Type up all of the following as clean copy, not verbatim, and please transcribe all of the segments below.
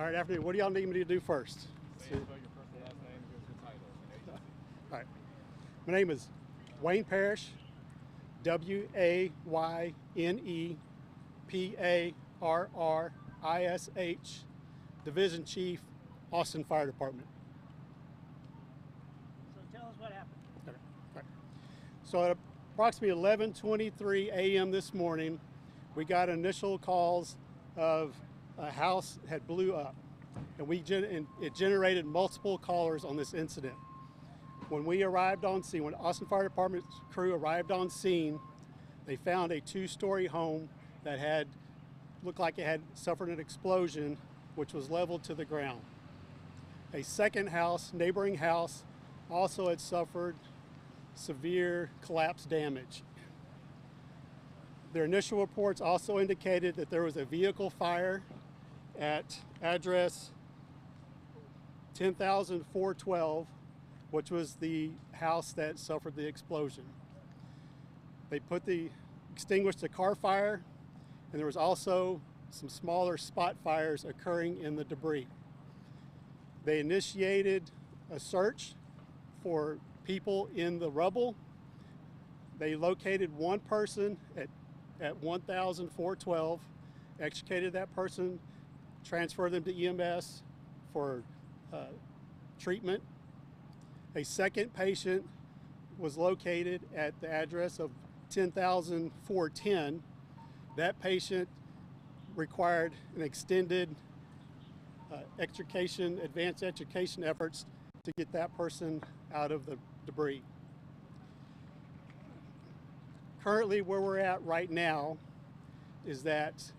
All right, after what do y'all need me to do first? Spell your first and last name, give us your title and agency. All right. My name is Wayne Parrish, WayneParrish, Division Chief, Austin Fire Department. So tell us what happened. Okay. All right. So at approximately 11:23 a.m. this morning, we got initial calls of a house had blew up, and it generated multiple callers on this incident. When we arrived on scene, when Austin Fire Department crew arrived on scene, they found a two-story home that looked like it had suffered an explosion, which was leveled to the ground. A second house, neighboring house, also had suffered severe collapse damage. Their initial reports also indicated that there was a vehicle fire at address 10,412, which was the house that suffered the explosion. They extinguished the car fire, and there was also some smaller spot fires occurring in the debris. They initiated a search for people in the rubble. They located one person at 1,412, extricated that person, transferred them to EMS for treatment. A second patient was located at the address of 10,410. That patient required an extended advanced extrication efforts to get that person out of the debris. Currently, where we're at right now is that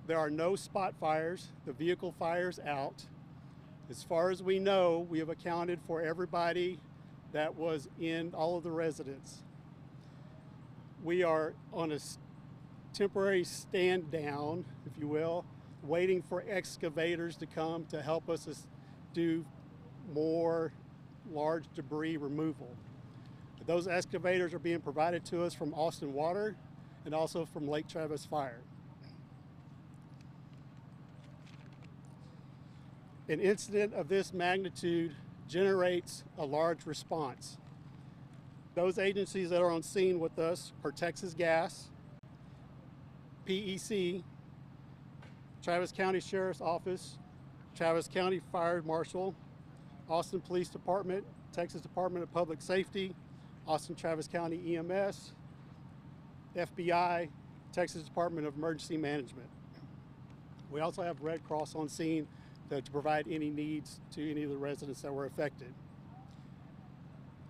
there are no spot fires. The vehicle fire's out. As far as we know, we have accounted for everybody that was in all of the residents. We are on a temporary stand down, if you will, waiting for excavators to come to help us do more large debris removal. Those excavators are being provided to us from Austin Water and also from Lake Travis Fire. An incident of this magnitude generates a large response. Those agencies that are on scene with us are Texas Gas, PEC, Travis County Sheriff's Office, Travis County Fire Marshal, Austin Police Department, Texas Department of Public Safety, Austin Travis County EMS, FBI, Texas Department of Emergency Management. We also have Red Cross on scene to provide any needs to any of the residents that were affected.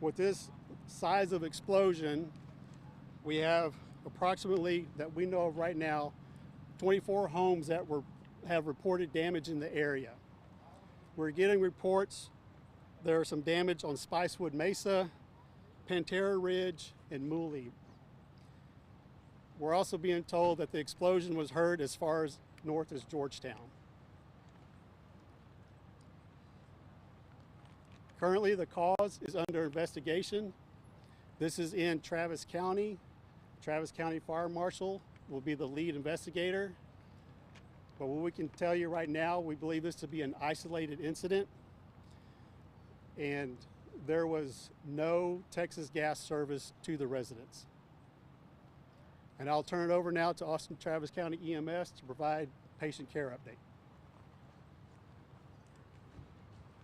With this size of explosion, we have approximately, that we know of right now, 24 homes that have reported damage in the area. We're getting reports there are some damage on Spicewood Mesa, Pantera Ridge, and Mooley. We're also being told that the explosion was heard as far as north as Georgetown. Currently, the cause is under investigation. This is in Travis County. Travis County Fire Marshal will be the lead investigator. But what we can tell you right now, we believe this to be an isolated incident, and there was no Texas Gas service to the residents. And I'll turn it over now to Austin Travis County EMS to provide patient care update.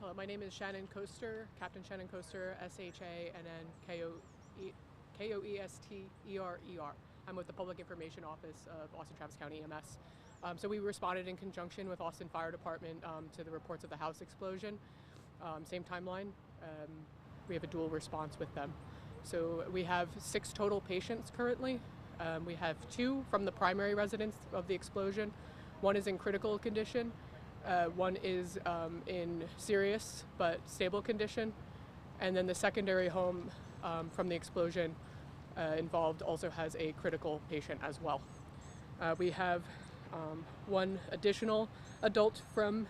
Hello, my name is Shannon Koester, Captain Shannon Koester, SHANNKOESTERER. I'm with the Public Information Office of Austin Travis County EMS. So we responded in conjunction with Austin Fire Department to the reports of the house explosion. Same timeline. We have a dual response with them. So we have 6 total patients currently. We have 2 from the primary residence of the explosion. 1 is in critical condition. 1 is in serious but stable condition. And then the secondary home from the explosion involved also has a critical patient as well. We have 1 additional adult from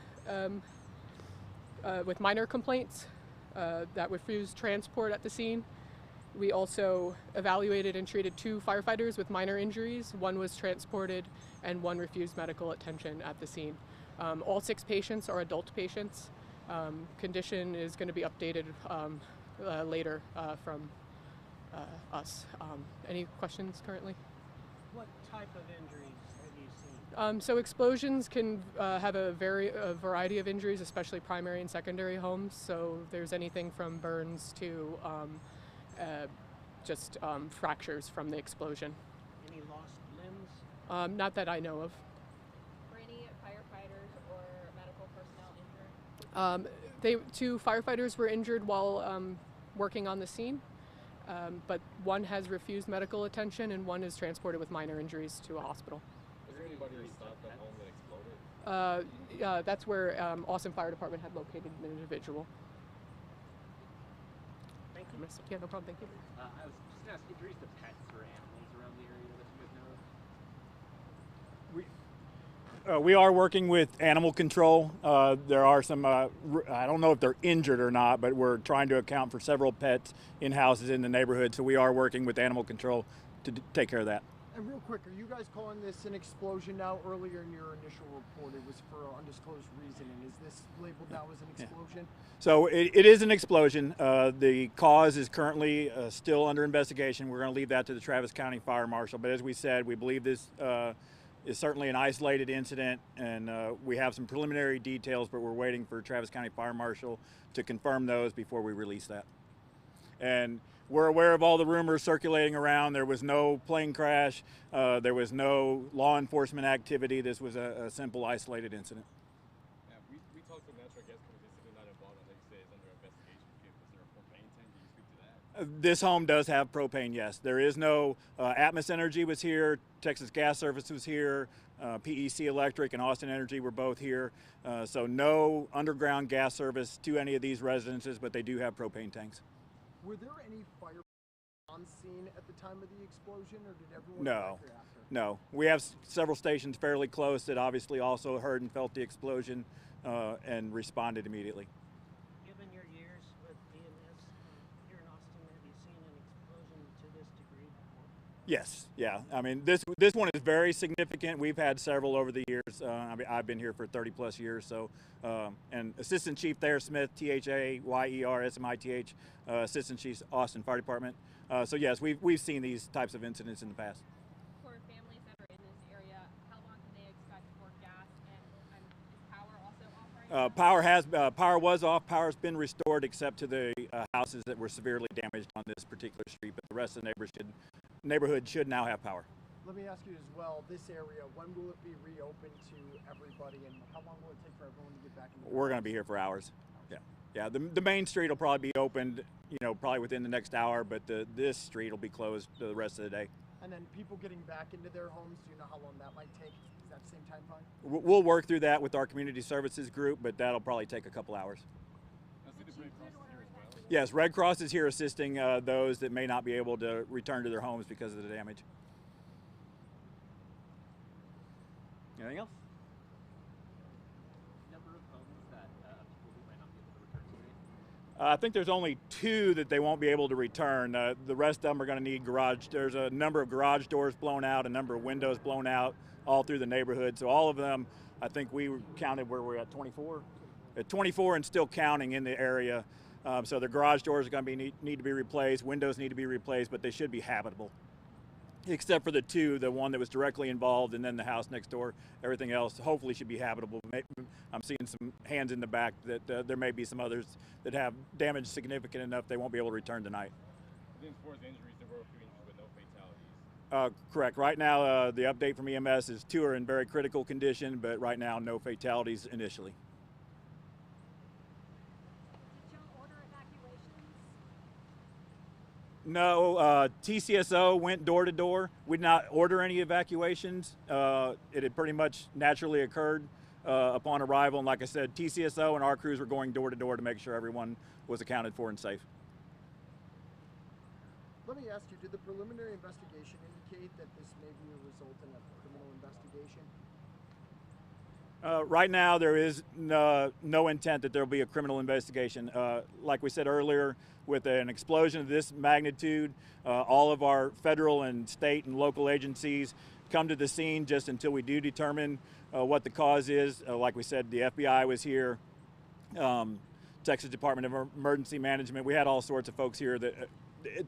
with minor complaints that refused transport at the scene. We also evaluated and treated 2 firefighters with minor injuries. 1 was transported and 1 refused medical attention at the scene. All 6 patients are adult patients. Condition is going to be updated later from us. Any questions currently? What type of injuries have you seen? So explosions can have a variety of injuries, especially primary and secondary homes. So there's anything from burns to just fractures from the explosion. Any lost limbs? Not that I know of. Were any firefighters or medical personnel injured? 2 firefighters were injured while working on the scene, but one has refused medical attention and one is transported with minor injuries to a hospital. Was there anybody inside the home that exploded? That's where Austin Fire Department had located an individual. Thank you. Yeah, no problem. Thank you. I was just going to ask, injuries to pets or animals around the area that you guys know of? We are working with animal control. There are some, I don't know if they're injured or not, but we're trying to account for several pets in houses in the neighborhood. So we are working with animal control to take care of that. And real quick, are you guys calling this an explosion now? Earlier in your initial report, it was for an undisclosed reason. And is this labeled now as an explosion? So it is an explosion. The cause is currently still under investigation. We're going to leave that to the Travis County Fire Marshal. But as we said, we believe this is certainly an isolated incident, and we have some preliminary details, but we're waiting for Travis County Fire Marshal to confirm those before we release that. And we're aware of all the rumors circulating around. There was no plane crash. There was no law enforcement activity. This was a simple, isolated incident. Yeah, we talked to natural gas companies that are not involved. I think you say it's under investigation. Was there a propane tank? Can you speak to that? This home does have propane, yes. There is no, Atmos Energy was here, Texas Gas Service was here, PEC Electric and Austin Energy were both here. So no underground gas service to any of these residences, but they do have propane tanks. Were there any fire on scene at the time of the explosion, or did everyone No. evacuate after? No, we have several stations fairly close that obviously also heard and felt the explosion and responded immediately. Given your years with EMS here in Austin, have you seen an explosion to this degree before? Yes, yeah. I mean, this one is very significant. We've had several over the years. I mean, I've been here for 30 plus years. So, and Assistant Chief Thayer Smith, THAYER SMITH, Assistant Chief Austin Fire Department. So yes, we've seen these types of incidents in the past. For families that are in this area, how long can they expect for gas and is power also off right now? Power was off. Power's been restored except to the houses that were severely damaged on this particular street. But the rest of the neighborhood should now have power. Let me ask you as well, this area, when will it be reopened to everybody, and how long will it take for everyone to get back into We're going to be here for hours. Yeah. The main street will probably be opened, probably within the next hour, but this street will be closed the rest of the day. And then people getting back into their homes, do you know how long that might take? Is that same time frame? We'll work through that with our community services group, but that'll probably take a couple hours. I see the Red Cross is here as well. Yes, Red Cross is here assisting those that may not be able to return to their homes because of the damage. Anything else? Number of homes that people who might not be able to return to? I think there's only 2 that they won't be able to return. The rest of them are going to need garage. There's a number of garage doors blown out, a number of windows blown out all through the neighborhood. So all of them, I think we counted where we're at 24? At 24 and still counting in the area. So the garage doors are going to need to be replaced. Windows need to be replaced, but they should be habitable. Except for the 2, the one that was directly involved and then the house next door. Everything else hopefully should be habitable. I'm seeing some hands in the back that there may be some others that have damage significant enough they won't be able to return tonight. Then as far as injuries, there were a few injuries, but no fatalities. Correct. Right now, the update from EMS is 2 are in very critical condition, but right now, no fatalities initially. Did y'all order evacuations? No, TCSO went door to door. We did not order any evacuations. It had pretty much naturally occurred upon arrival. And like I said, TCSO and our crews were going door to door to make sure everyone was accounted for and safe. Let me ask you, did the preliminary investigation indicate that this may be a result in a criminal investigation? Right now, there is no intent that there will be a criminal investigation. Like we said earlier, with an explosion of this magnitude, all of our federal and state and local agencies come to the scene just until we do determine what the cause is. Like we said, the FBI was here, Texas Department of Emergency Management. We had all sorts of folks here that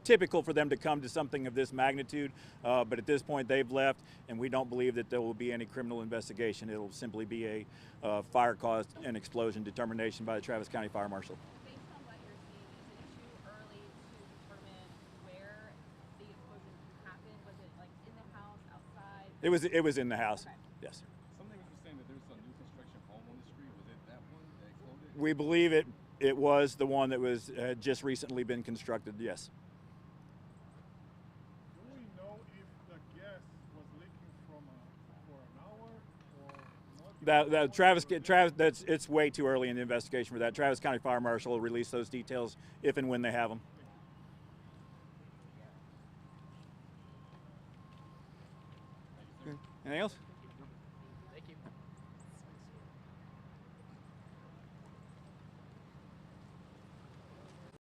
typical for them to come to something of this magnitude, but at this point they've left, and we don't believe that there will be any criminal investigation. It'll simply be a fire caused an explosion determination by the Travis County Fire Marshal. Based on what you're seeing, is it too early to determine where the explosion happened? Was it like in the house, outside? It was in the house. Okay. Yes. Something was saying that there's a new construction home on the street. Was it that one that exploded? We believe it was the one that was had just recently been constructed. Yes. Do we know if the gas was leaking for an hour or not? Travis, it's way too early in the investigation for that. Travis County Fire Marshal will release those details if and when they have them. Anything else?